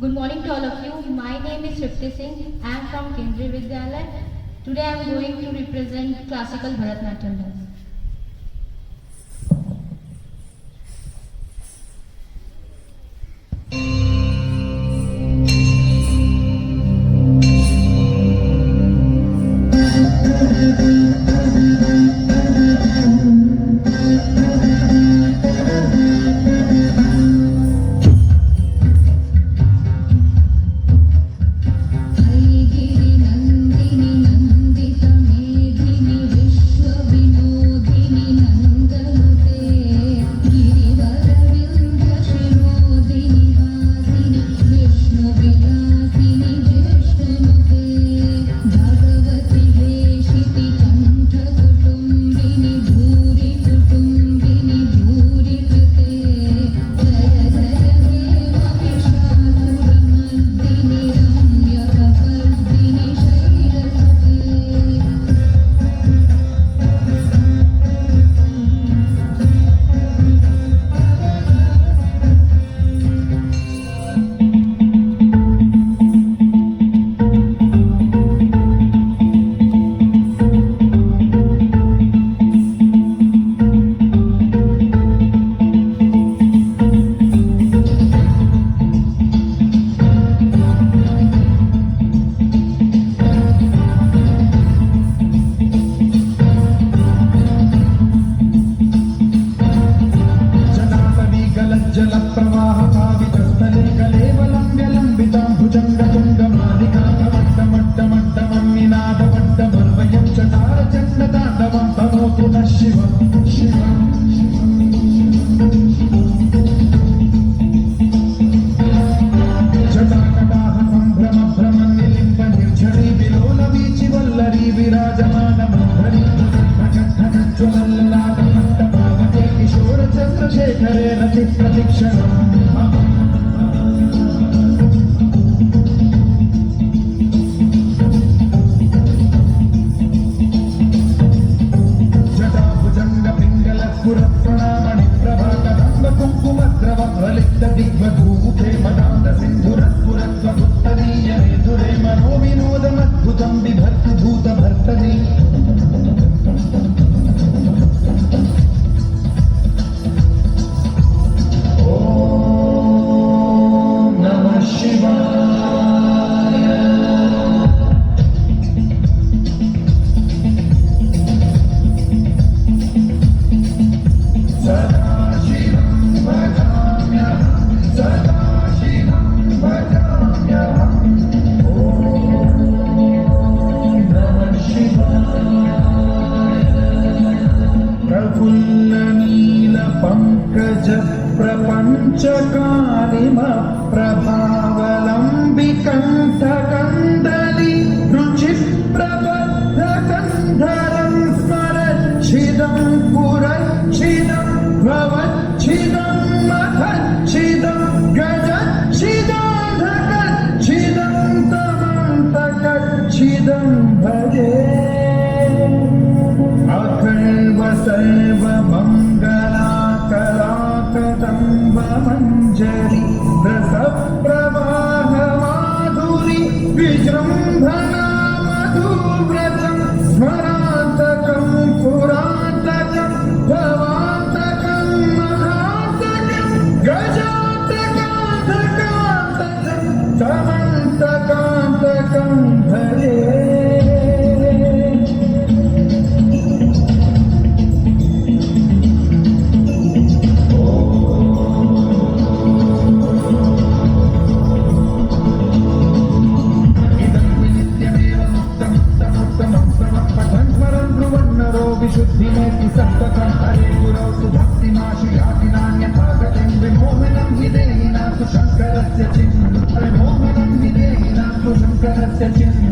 Good morning to all of you. My name is Shrifti Singh. I am from Kendriya Vidyalaya. Today I am going to represent classical Bharatanatyam dance. प्रभावलम्बिकण्ठकन्दली रुचिप्रबद्धकन्धरं स्मरच्छिदं पुरच्छिदं भवच्छिदं मखच्छिदं गजच्छिदं धकच्छिदं तमन्तकच्छिदं भजे अखण्ड सर्वमङ्गलाकलाकदम्बमञ्जरी रसप्रवाह माधुरी विजृम्भणा मधुव्रतं स्मरान्तकं पुरान्तकं भवान्तकं महान्तकं गजान्तकान्तकान्तकं समन्तकान्तकं भजे विशुद्धिमेति सप्तकं हरे गुरौ सुभक्तिनाशयातिनान्यथा गतिं विमोहनं विदेहिनां तु शङ्करस्य चिन्नं विमोहनं विदेहिनां तु शङ्करस्य चिन्नं